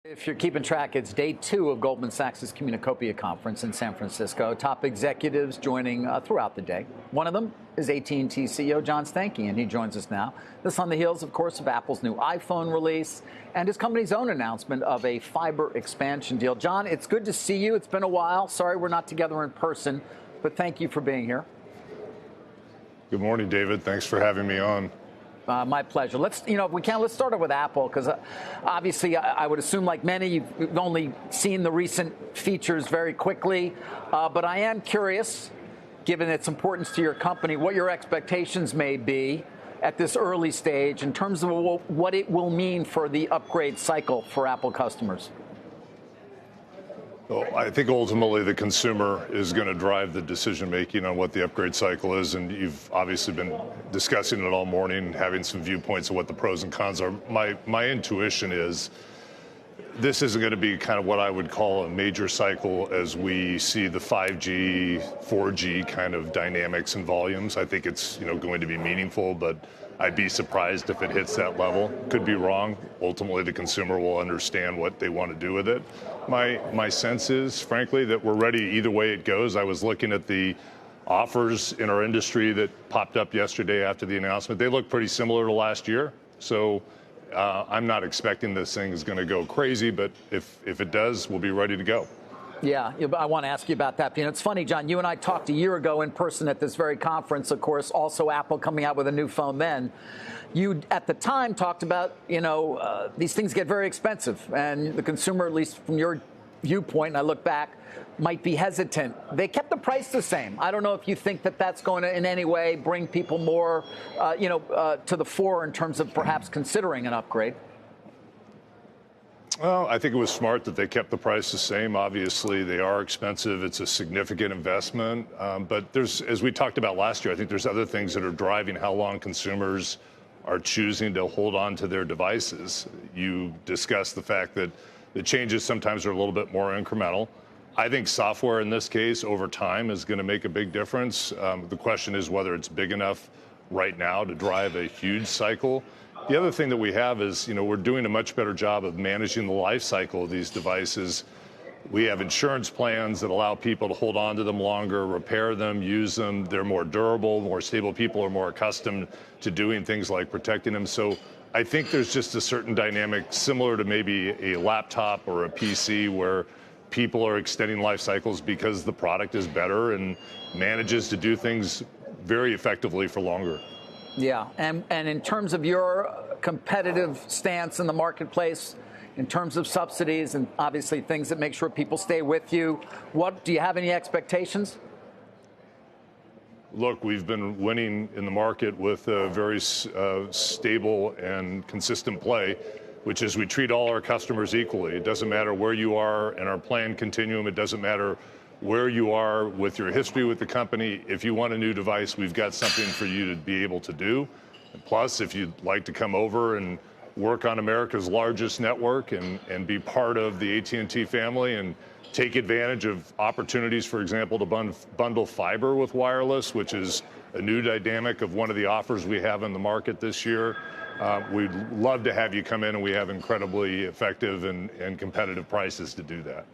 If you're keeping track, it's day 2 of Goldman Sachs' Communacopia conference in San Francisco. Top executives joining throughout the day. One of them is AT&T CEO John Stankey, and he joins us now. This on the heels, of course, of Apple's new iPhone release and his company's own announcement of a fiber expansion deal. John, it's good to see you. It's been a while. Sorry we're not together in person, but thank you for being here. Good morning, David. Thanks for having me on. My pleasure. If we can, let's start with Apple, because obviously I would assume, like many, you've only seen the recent features very quickly. But I am curious, given its importance to your company, what your expectations may be at this early stage in terms of what it will mean for the upgrade cycle for Apple customers. Well, I think ultimately the consumer is going to drive the decision making on what the upgrade cycle is, and you've obviously been discussing it all morning, having some viewpoints of what the pros and cons are. My intuition is this isn't going to be kind of what I would call a major cycle as we see the 5G, 4G kind of dynamics and volumes. I think it's going to be meaningful, but I'd be surprised if it hits that level. Could be wrong. Ultimately, the consumer will understand what they want to do with it. My sense is, frankly, that we're ready either way it goes. I was looking at the offers in our industry that popped up yesterday after the announcement. They look pretty similar to last year. So I'm not expecting this thing is going to go crazy, but if it does, we'll be ready to go. Yeah, I want to ask you about that. It's funny, John, you and I talked a year ago in person at this very conference, of course, also Apple coming out with a new phone then. You, at the time, talked about, these things get very expensive, and the consumer, at least from your viewpoint, and I look back, might be hesitant. They kept the price the same. I don't know if you think that that's going to in any way bring people more, to the fore in terms of perhaps considering an upgrade. Well, I think it was smart that they kept the price the same. Obviously, they are expensive. It's a significant investment. But as we talked about last year, I think there's other things that are driving how long consumers are choosing to hold on to their devices. You discussed the fact that the changes sometimes are a little bit more incremental. I think software in this case over time is going to make a big difference. The question is whether it's big enough right now to drive a huge cycle. The other thing that we have is, we're doing a much better job of managing the life cycle of these devices. We have insurance plans that allow people to hold on to them longer, repair them, use them. They're more durable, more stable. People are more accustomed to doing things like protecting them. So I think there's just a certain dynamic similar to maybe a laptop or a PC where people are extending life cycles because the product is better and manages to do things very effectively for longer. Yeah, and in terms of your competitive stance in the marketplace, in terms of subsidies and obviously things that make sure people stay with you, do you have any expectations? Look, we've been winning in the market with a very stable and consistent play, which is we treat all our customers equally. It doesn't matter where you are in our plan continuum. It doesn't matter where you are with your history with the company. If you want a new device, we've got something for you to be able to do. And plus, if you'd like to come over and work on America's largest network and be part of the AT&T family and take advantage of opportunities, for example, to bundle fiber with wireless, which is a new dynamic of one of the offers we have in the market this year, we'd love to have you come in, and we have incredibly effective and competitive prices to do that.